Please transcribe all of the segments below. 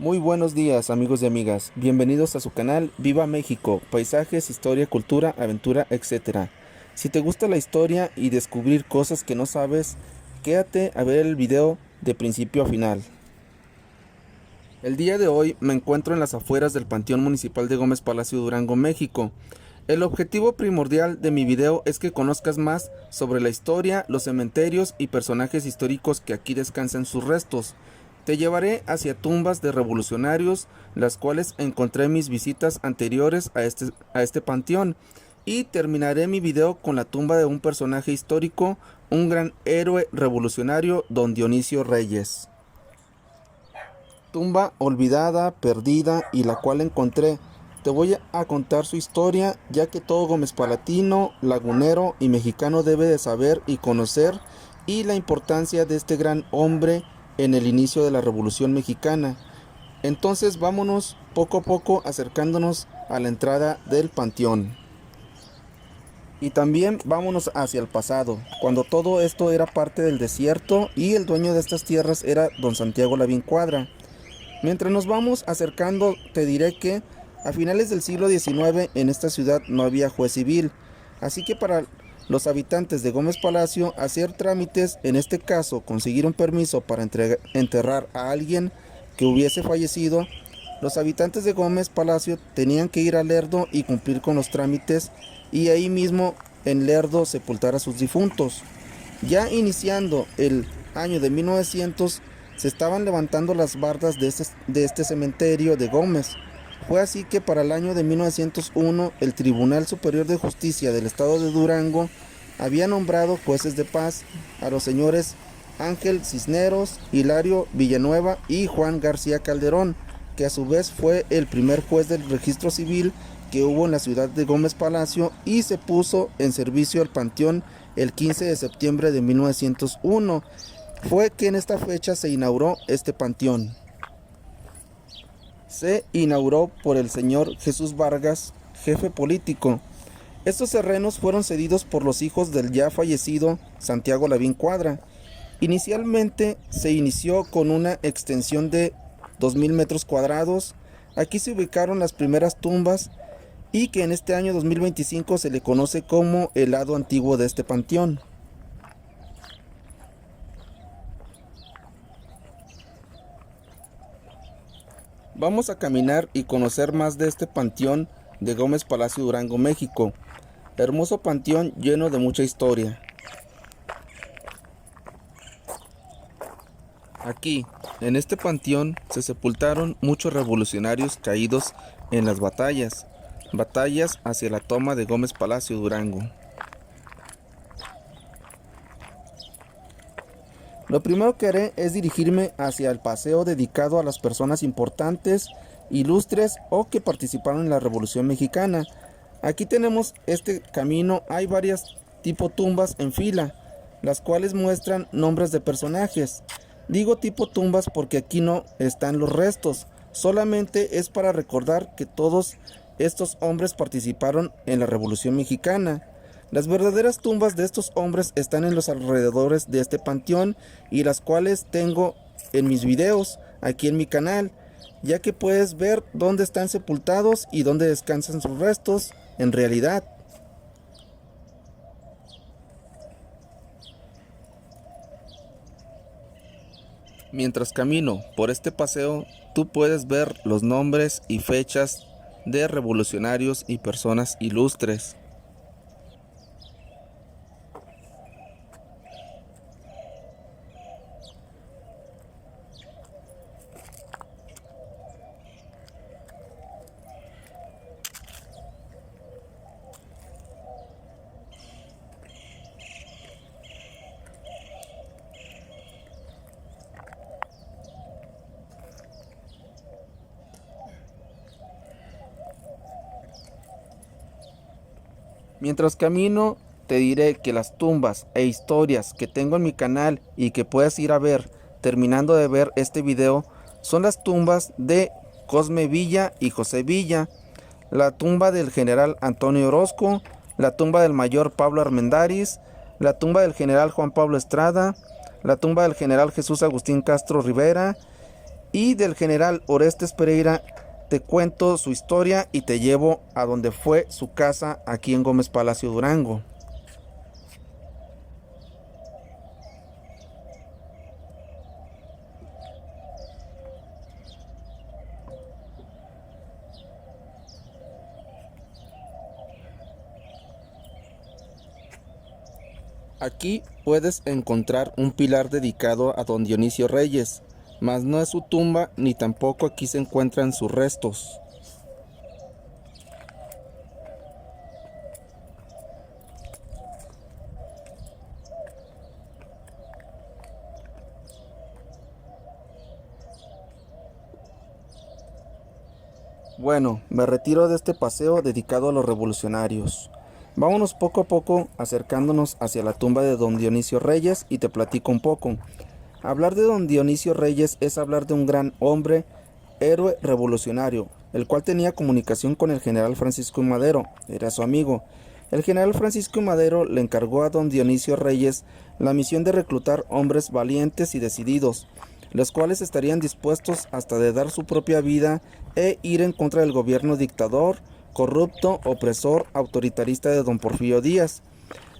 Muy buenos días amigos y amigas, bienvenidos a su canal Viva México, paisajes, historia, cultura, aventura, etc. Si te gusta la historia y descubrir cosas que no sabes, quédate a ver el video de principio a final. El día de hoy me encuentro en las afueras del Panteón Municipal de Gómez Palacio, Durango, México. El objetivo primordial de mi video es que conozcas más sobre la historia, los cementerios y personajes históricos que aquí descansan sus restos. Te llevaré hacia tumbas de revolucionarios, las cuales encontré en mis visitas anteriores a este panteón, y terminaré mi video con la tumba de un personaje histórico, un gran héroe revolucionario, don Dionisio Reyes. Tumba olvidada, perdida y la cual encontré. Te voy a contar su historia, ya que todo Gómez Palatino, lagunero y mexicano debe de saber y conocer, y la importancia de este gran hombre en el inicio de la Revolución Mexicana. Entonces vámonos poco a poco acercándonos a la entrada del panteón. Y también vámonos hacia el pasado, cuando todo esto era parte del desierto y el dueño de estas tierras era don Santiago Lavín Cuadra. Mientras nos vamos acercando, te diré que a finales del siglo XIX en esta ciudad no había juez civil, así que para los habitantes de Gómez Palacio hacer trámites, en este caso conseguir un permiso para enterrar a alguien que hubiese fallecido, los habitantes de Gómez Palacio tenían que ir a Lerdo y cumplir con los trámites y ahí mismo en Lerdo sepultar a sus difuntos. Ya iniciando el año de 1900 se estaban levantando las bardas de este cementerio de Gómez. Fue así que para el año de 1901 el Tribunal Superior de Justicia del Estado de Durango había nombrado jueces de paz a los señores Ángel Cisneros, Hilario Villanueva y Juan García Calderón, que a su vez fue el primer juez del registro civil que hubo en la ciudad de Gómez Palacio y se puso en servicio al panteón el 15 de septiembre de 1901. Fue que en esta fecha se inauguró este panteón. Se inauguró por el señor Jesús Vargas, jefe político. Estos terrenos fueron cedidos por los hijos del ya fallecido Santiago Lavín Cuadra. Inicialmente se inició con una extensión de 2000 metros cuadrados. Aquí se ubicaron las primeras tumbas y que en este año 2025 se le conoce como el lado antiguo de este panteón. Vamos a caminar y conocer más de este panteón de Gómez Palacio, Durango, México. Hermoso panteón lleno de mucha historia. Aquí, en este panteón, se sepultaron muchos revolucionarios caídos en las batallas hacia la toma de Gómez Palacio, Durango. Lo primero que haré es dirigirme hacia el paseo dedicado a las personas importantes, ilustres o que participaron en la Revolución Mexicana. Aquí tenemos este camino, hay varias tipo tumbas en fila, las cuales muestran nombres de personajes. Digo tipo tumbas porque aquí no están los restos, solamente es para recordar que todos estos hombres participaron en la Revolución Mexicana. Las verdaderas tumbas de estos hombres están en los alrededores de este panteón y las cuales tengo en mis videos aquí en mi canal, ya que puedes ver dónde están sepultados y dónde descansan sus restos en realidad. Mientras camino por este paseo, tú puedes ver los nombres y fechas de revolucionarios y personas ilustres. Mientras camino, te diré que las tumbas e historias que tengo en mi canal y que puedes ir a ver terminando de ver este video son las tumbas de Cosme Villa y José Villa, la tumba del general Antonio Orozco, la tumba del mayor Pablo Armendáriz, la tumba del general Juan Pablo Estrada, la tumba del general Jesús Agustín Castro Rivera Y del general Orestes Pereira te cuento su historia y te llevo a donde fue su casa aquí en Gómez Palacio Durango. Aquí puedes encontrar un pilar dedicado a don Dionisio Reyes, mas no es su tumba ni tampoco aquí se encuentran sus restos. Bueno, me retiro de este paseo dedicado a los revolucionarios. Vámonos poco a poco acercándonos hacia la tumba de don Dionisio Reyes y te platico un poco. Hablar de don Dionisio Reyes es hablar de un gran hombre, héroe revolucionario, el cual tenía comunicación con el general Francisco I. Madero, era su amigo. El general Francisco I. Madero le encargó a don Dionisio Reyes la misión de reclutar hombres valientes y decididos, los cuales estarían dispuestos hasta de dar su propia vida e ir en contra del gobierno dictador, corrupto, opresor, autoritarista de don Porfirio Díaz.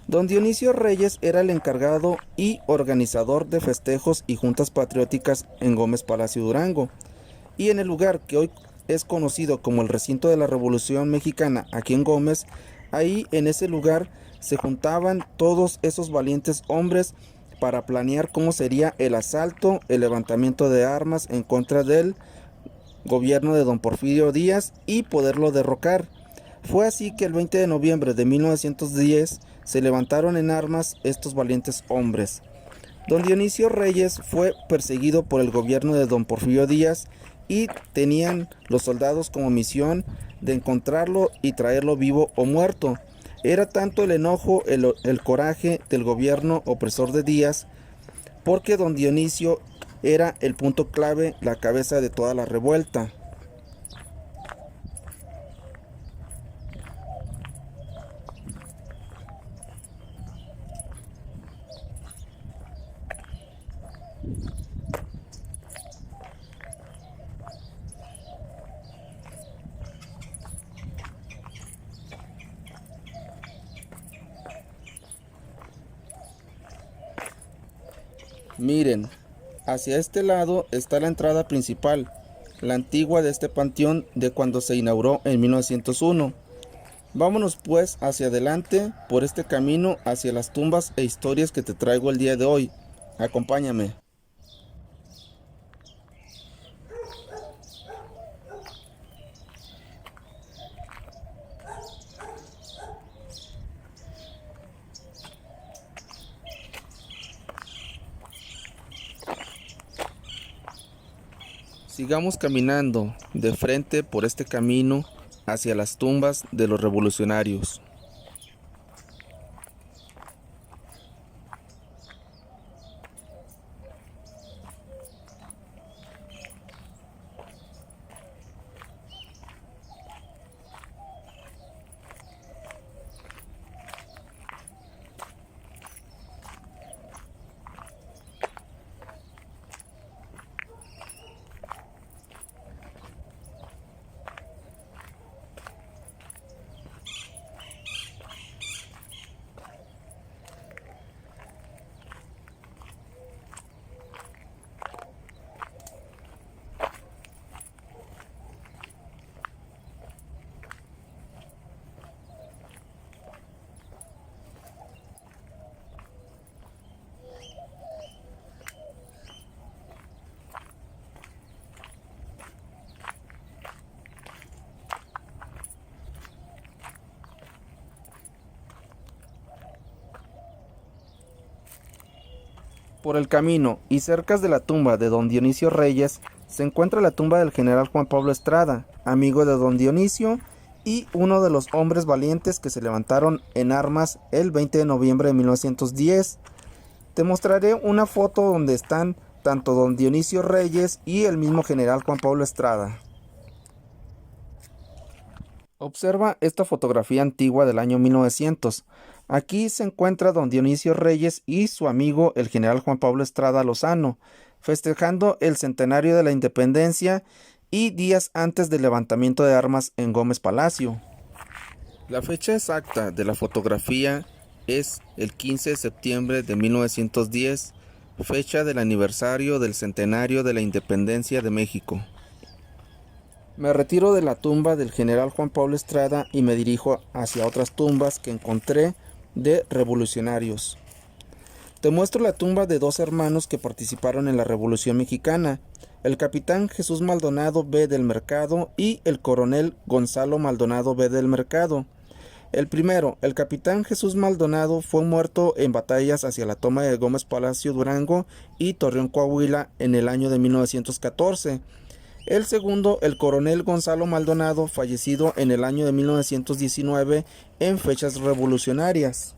Don Dionisio Reyes era el encargado y organizador de festejos y juntas patrióticas en Gómez Palacio Durango. Y en el lugar que hoy es conocido como el recinto de la Revolución Mexicana, aquí en Gómez, ahí en ese lugar se juntaban todos esos valientes hombres para planear cómo sería el asalto, el levantamiento de armas en contra del gobierno de don Porfirio Díaz y poderlo derrocar. Fue así que el 20 de noviembre de 1910 se levantaron en armas estos valientes hombres. Don Dionisio Reyes fue perseguido por el gobierno de don Porfirio Díaz y tenían los soldados como misión de encontrarlo y traerlo vivo o muerto. Era tanto el enojo, el coraje del gobierno opresor de Díaz, porque don Dionisio era el punto clave, la cabeza de toda la revuelta. Miren, hacia este lado está la entrada principal, la antigua de este panteón de cuando se inauguró en 1901. Vámonos pues hacia adelante por este camino hacia las tumbas e historias que te traigo el día de hoy. Acompáñame. Sigamos caminando de frente por este camino hacia las tumbas de los revolucionarios. Por el camino y cerca de la tumba de don Dionisio Reyes se encuentra la tumba del general Juan Pablo Estrada, amigo de don Dionisio y uno de los hombres valientes que se levantaron en armas el 20 de noviembre de 1910. Te mostraré una foto donde están tanto don Dionisio Reyes y el mismo general Juan Pablo Estrada. Observa esta fotografía antigua del año 1900. Aquí se encuentra don Dionisio Reyes y su amigo el general Juan Pablo Estrada Lozano. festejando el centenario de la independencia y días antes del levantamiento de armas en Gómez Palacio. La fecha exacta de la fotografía es el 15 de septiembre de 1910, fecha del aniversario del centenario de la independencia de México. Me retiro de la tumba del general Juan Pablo Estrada y me dirijo hacia otras tumbas que encontré de revolucionarios. Te muestro la tumba de dos hermanos que participaron en la Revolución Mexicana, el capitán Jesús Maldonado B. del Mercado y el coronel Gonzalo Maldonado B. del Mercado. El primero, el capitán Jesús Maldonado, fue muerto en batallas hacia la toma de Gómez Palacio Durango y Torreón Coahuila en el año de 1914. El segundo, el coronel Gonzalo Maldonado, fallecido en el año de 1919 en fechas revolucionarias.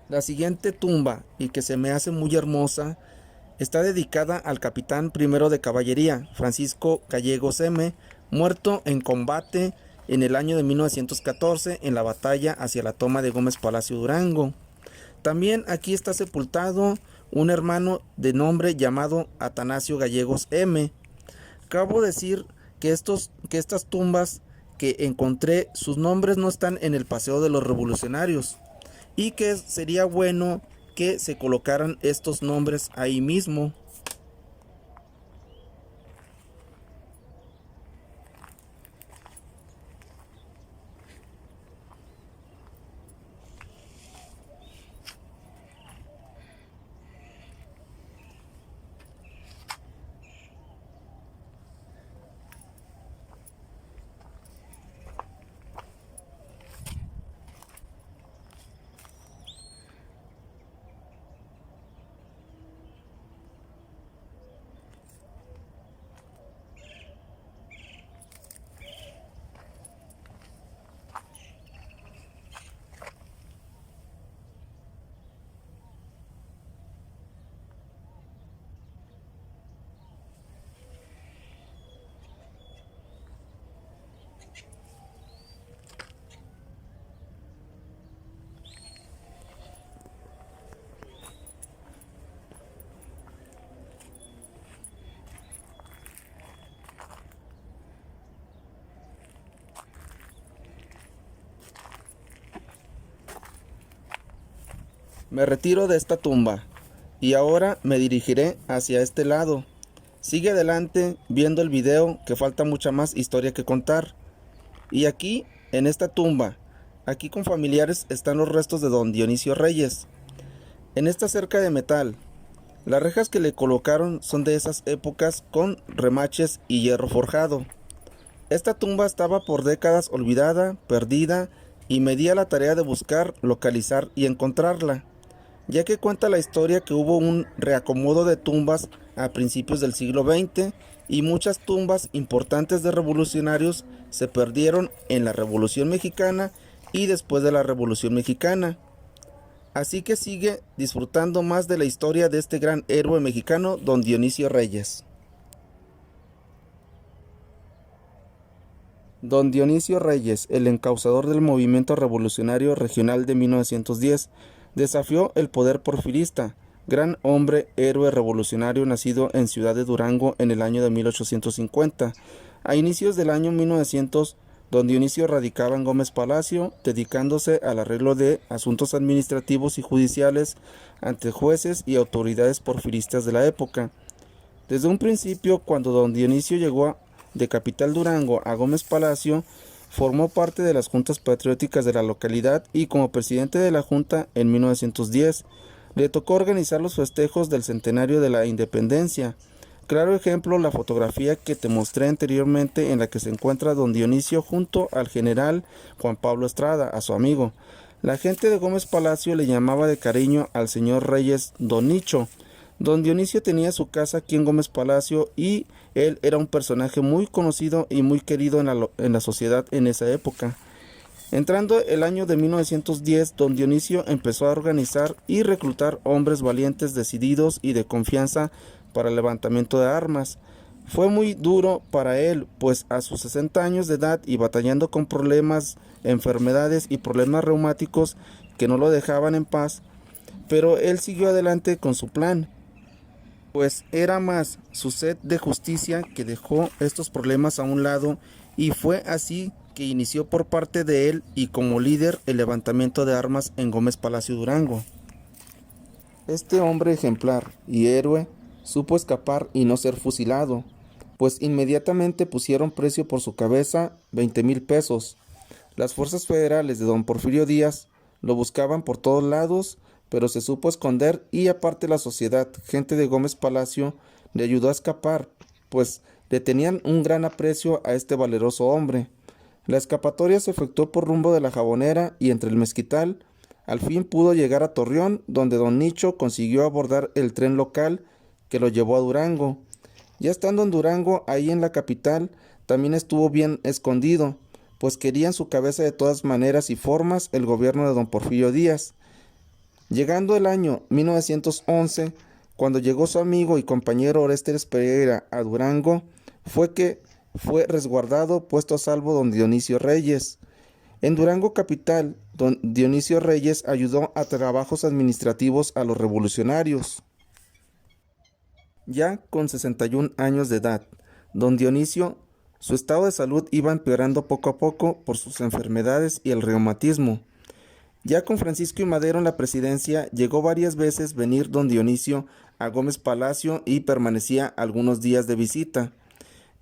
La siguiente tumba, y que se me hace muy hermosa, está dedicada al capitán primero de caballería, Francisco Gallegos M., muerto en combate en el año de 1914 en la batalla hacia la toma de Gómez Palacio Durango. También aquí está sepultado un hermano de nombre llamado Atanasio Gallegos M. Cabe decir que estas tumbas que encontré, sus nombres no están en el Paseo de los Revolucionarios, y que sería bueno que se colocaran estos nombres ahí mismo. Me retiro de esta tumba y ahora me dirigiré hacia este lado. Sigue adelante viendo el video, que falta mucha más historia que contar. Y aquí, en esta tumba, aquí con familiares, están los restos de don Dionisio Reyes. En esta cerca de metal, las rejas que le colocaron son de esas épocas con remaches y hierro forjado. Esta tumba estaba por décadas olvidada, perdida, y me di a la tarea de buscar, localizar y encontrarla, ya que cuenta la historia que hubo un reacomodo de tumbas a principios del siglo XX y muchas tumbas importantes de revolucionarios se perdieron en la Revolución Mexicana y después de la Revolución Mexicana. Así que sigue disfrutando más de la historia de este gran héroe mexicano, don Dionisio Reyes. Don Dionisio Reyes, el encabezador del movimiento revolucionario regional de 1910, desafió el poder porfirista, gran hombre, héroe revolucionario nacido en Ciudad de Durango en el año de 1850. A inicios del año 1900, don Dionisio radicaba en Gómez Palacio, dedicándose al arreglo de asuntos administrativos y judiciales ante jueces y autoridades porfiristas de la época. Desde un principio, cuando don Dionisio llegó de Capital Durango a Gómez Palacio, formó parte de las juntas patrióticas de la localidad y como presidente de la junta en 1910, le tocó organizar los festejos del centenario de la independencia. Claro ejemplo, la fotografía que te mostré anteriormente en la que se encuentra don Dionisio junto al general Juan Pablo Estrada, a su amigo. La gente de Gómez Palacio le llamaba de cariño al señor Reyes Don Nicho. Don Dionisio tenía su casa aquí en Gómez Palacio y él era un personaje muy conocido y muy querido en la sociedad en esa época. Entrando el año de 1910, don Dionisio empezó a organizar y reclutar hombres valientes, decididos y de confianza para el levantamiento de armas. Fue muy duro para él, pues a sus 60 años de edad y batallando con problemas, enfermedades y problemas reumáticos que no lo dejaban en paz, pero él siguió adelante con su plan, pues era más su sed de justicia que dejó estos problemas a un lado y fue así que inició por parte de él y como líder el levantamiento de armas en Gómez Palacio Durango. Este hombre ejemplar y héroe supo escapar y no ser fusilado, pues inmediatamente pusieron precio por su cabeza 20,000 pesos. Las fuerzas federales de don Porfirio Díaz lo buscaban por todos lados, pero se supo esconder y aparte la sociedad, gente de Gómez Palacio, le ayudó a escapar, pues le tenían un gran aprecio a este valeroso hombre. La escapatoria se efectuó por rumbo de la Jabonera y entre el Mezquital. Al fin pudo llegar a Torreón, donde don Nicho consiguió abordar el tren local que lo llevó a Durango. Ya estando en Durango, ahí en la capital, también estuvo bien escondido, pues querían su cabeza de todas maneras y formas el gobierno de don Porfirio Díaz. Llegando el año 1911, cuando llegó su amigo y compañero Orestes Pereira a Durango, fue resguardado, puesto a salvo don Dionisio Reyes. En Durango capital, don Dionisio Reyes ayudó a trabajos administrativos a los revolucionarios. Ya con 61 años de edad, don Dionisio, su estado de salud iba empeorando poco a poco por sus enfermedades y el reumatismo. Ya con Francisco y Madero en la presidencia, llegó varias veces venir don Dionisio a Gómez Palacio y permanecía algunos días de visita.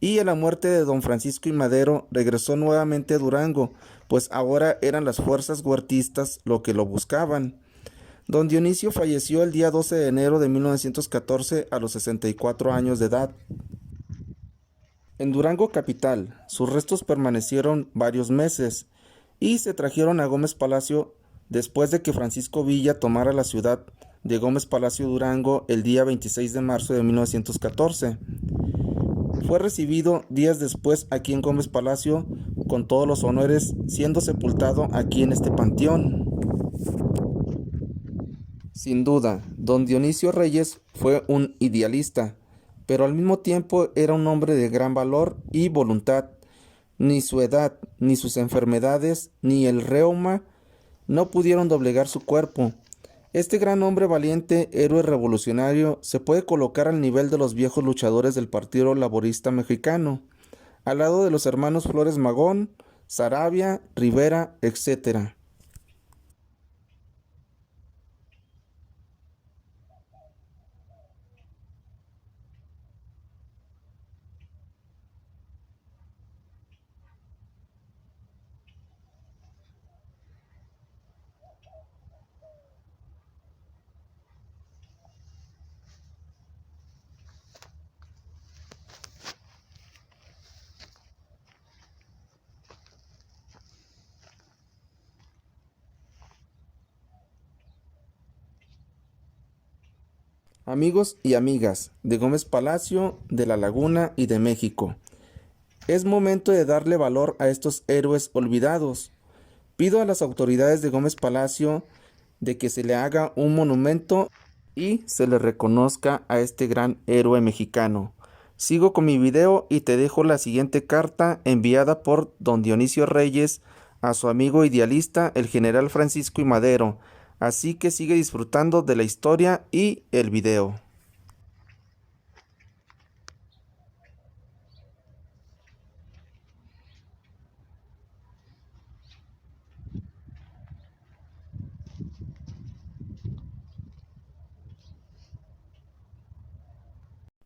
Y a la muerte de don Francisco y Madero regresó nuevamente a Durango, pues ahora eran las fuerzas huertistas lo que lo buscaban. Don Dionisio falleció el día 12 de enero de 1914 a los 64 años de edad. En Durango capital, sus restos permanecieron varios meses y se trajeron a Gómez Palacio después de que Francisco Villa tomara la ciudad de Gómez Palacio Durango el día 26 de marzo de 1914. Fue recibido días después aquí en Gómez Palacio con todos los honores, siendo sepultado aquí en este panteón. Sin duda, don Dionisio Reyes fue un idealista, pero al mismo tiempo era un hombre de gran valor y voluntad. Ni su edad, ni sus enfermedades, ni el reuma no pudieron doblegar su cuerpo. Este gran hombre valiente, héroe revolucionario, se puede colocar al nivel de los viejos luchadores del Partido Laborista Mexicano, al lado de los hermanos Flores Magón, Saravia, Rivera, etc. Amigos y amigas de Gómez Palacio, de La Laguna y de México, es momento de darle valor a estos héroes olvidados. Pido a las autoridades de Gómez Palacio de que se le haga un monumento y se le reconozca a este gran héroe mexicano. Sigo con mi video y te dejo la siguiente carta enviada por don Dionisio Reyes a su amigo idealista, el general Francisco y Madero. Así que sigue disfrutando de la historia y el video.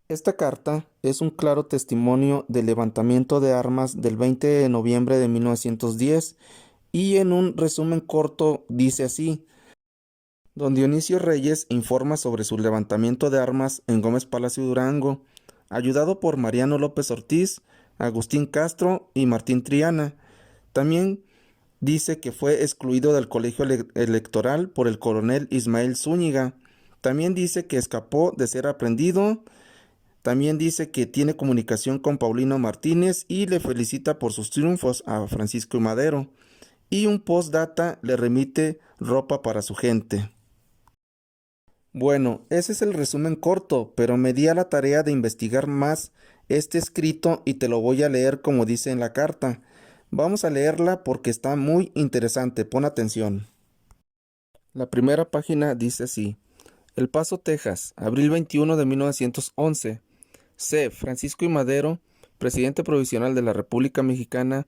Esta carta es un claro testimonio del levantamiento de armas del 20 de noviembre de 1910 y en un resumen corto dice así: don Dionisio Reyes informa sobre su levantamiento de armas en Gómez Palacio Durango, ayudado por Mariano López Ortiz, Agustín Castro y Martín Triana. También dice que fue excluido del colegio electoral por el coronel Ismael Zúñiga. También dice que escapó de ser aprehendido. También dice que tiene comunicación con Paulino Martínez y le felicita por sus triunfos a Francisco I. Madero. Y un postdata le remite ropa para su gente. Bueno, ese es el resumen corto, pero me di a la tarea de investigar más este escrito y te lo voy a leer como dice en la carta. Vamos a leerla porque está muy interesante, pon atención. La primera página dice así: El Paso, Texas, abril 21 de 1911. C. Francisco I. Madero, presidente provisional de la República Mexicana,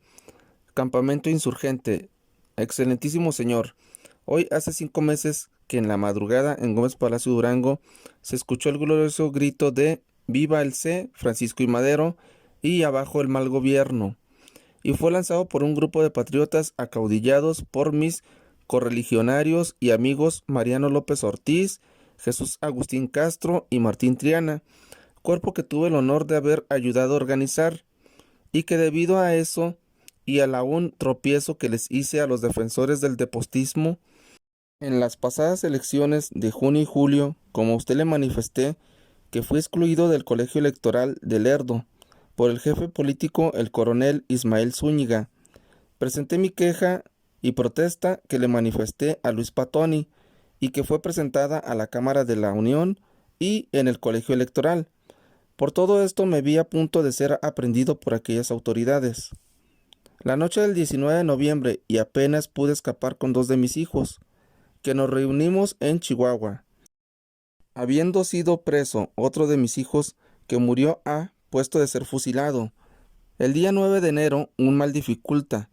campamento insurgente. Excelentísimo señor, hoy hace 5 meses que en la madrugada en Gómez Palacio Durango se escuchó el glorioso grito de «Viva el C. Francisco I. Madero» y «Abajo el mal gobierno», y fue lanzado por un grupo de patriotas acaudillados por mis correligionarios y amigos Mariano López Ortiz, Jesús Agustín Castro y Martín Triana, cuerpo que tuve el honor de haber ayudado a organizar, y que debido a eso y al aún tropiezo que les hice a los defensores del depostismo en las pasadas elecciones de junio y julio, como a usted le manifesté, que fui excluido del colegio electoral de Lerdo por el jefe político, el coronel Ismael Zúñiga, presenté mi queja y protesta que le manifesté a Luis Patoni y que fue presentada a la Cámara de la Unión y en el colegio electoral. Por todo esto me vi a punto de ser aprehendido por aquellas autoridades. La noche del 19 de noviembre y apenas pude escapar con 2 de mis hijos, que nos reunimos en Chihuahua. Habiendo sido preso otro de mis hijos que murió a puesto de ser fusilado. El día 9 de enero un mal dificulta.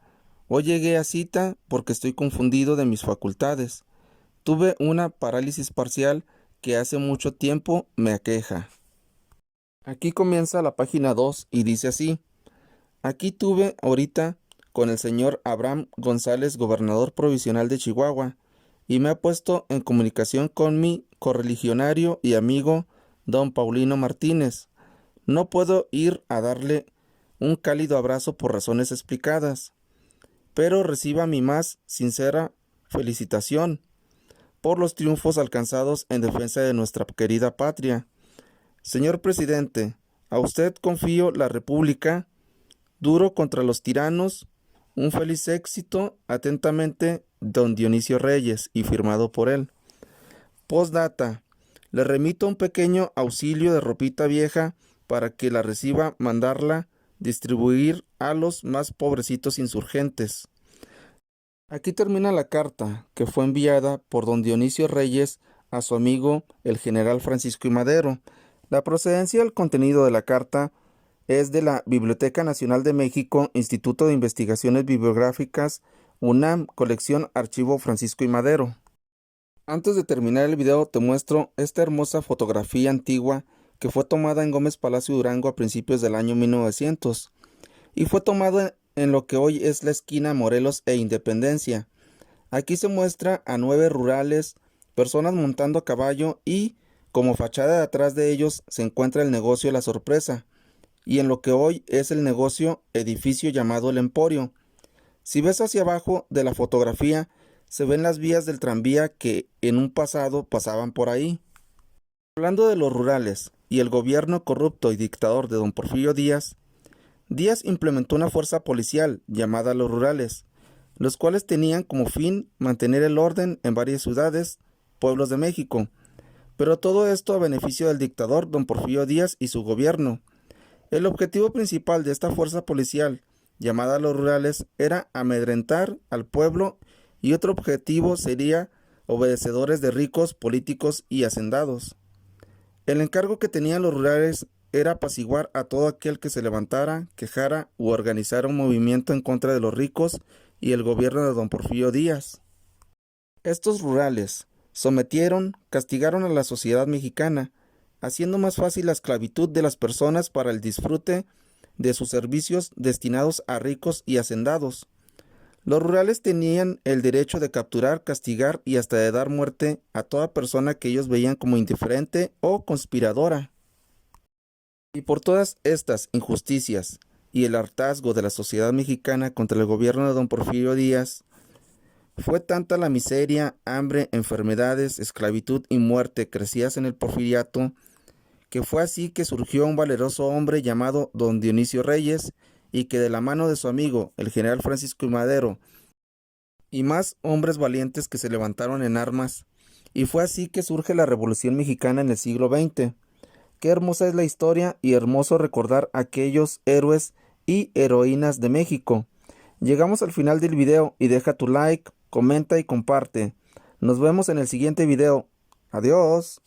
Hoy llegué a cita porque estoy confundido de mis facultades. Tuve una parálisis parcial que hace mucho tiempo me aqueja. Aquí comienza la página 2 y dice así: Aquí tuve ahorita con el señor Abraham González, gobernador provisional de Chihuahua, y me ha puesto en comunicación con mi correligionario y amigo don Paulino Martínez. No puedo ir a darle un cálido abrazo por razones explicadas, pero reciba mi más sincera felicitación por los triunfos alcanzados en defensa de nuestra querida patria. Señor presidente, a usted confío la República, duro contra los tiranos, un feliz éxito, atentamente, don Dionisio Reyes, y firmado por él. Postdata, le remito un pequeño auxilio de ropita vieja para que la reciba, mandarla distribuir a los más pobrecitos insurgentes. Aquí termina la carta, que fue enviada por don Dionisio Reyes a su amigo el general Francisco I. Madero. La procedencia del contenido de la carta es de la Biblioteca Nacional de México, Instituto de Investigaciones Bibliográficas, UNAM, colección Archivo Francisco I. Madero. Antes de terminar el video te muestro esta hermosa fotografía antigua que fue tomada en Gómez Palacio Durango a principios del año 1900 y fue tomada en lo que hoy es la esquina Morelos e Independencia. Aquí se muestra a 9 rurales, personas montando a caballo y como fachada de atrás de ellos se encuentra el negocio La Sorpresa y en lo que hoy es el negocio edificio llamado El Emporio. Si ves hacia abajo de la fotografía se ven las vías del tranvía que en un pasado pasaban por ahí. Hablando de los rurales y el gobierno corrupto y dictador de don Porfirio Díaz, Díaz implementó una fuerza policial llamada Los Rurales, los cuales tenían como fin mantener el orden en varias ciudades, pueblos de México, pero todo esto a beneficio del dictador don Porfirio Díaz y su gobierno. El objetivo principal de esta fuerza policial, llamada Los Rurales, era amedrentar al pueblo y otro objetivo sería obedecedores de ricos, políticos y hacendados. El encargo que tenían los rurales era apaciguar a todo aquel que se levantara, quejara u organizara un movimiento en contra de los ricos y el gobierno de don Porfirio Díaz. Estos rurales sometieron, castigaron a la sociedad mexicana, haciendo más fácil la esclavitud de las personas para el disfrute de sus servicios destinados a ricos y hacendados. Los rurales tenían el derecho de capturar, castigar y hasta de dar muerte a toda persona que ellos veían como indiferente o conspiradora. Y por todas estas injusticias y el hartazgo de la sociedad mexicana contra el gobierno de don Porfirio Díaz, fue tanta la miseria, hambre, enfermedades, esclavitud y muerte crecidas en el porfiriato, que fue así que surgió un valeroso hombre llamado don Dionisio Reyes, y que de la mano de su amigo, el general Francisco I. Madero, y más hombres valientes que se levantaron en armas, y fue así que surge la Revolución Mexicana en el siglo XX. Qué hermosa es la historia y hermoso recordar a aquellos héroes y heroínas de México. Llegamos al final del video y deja tu like, comenta y comparte. Nos vemos en el siguiente video. Adiós.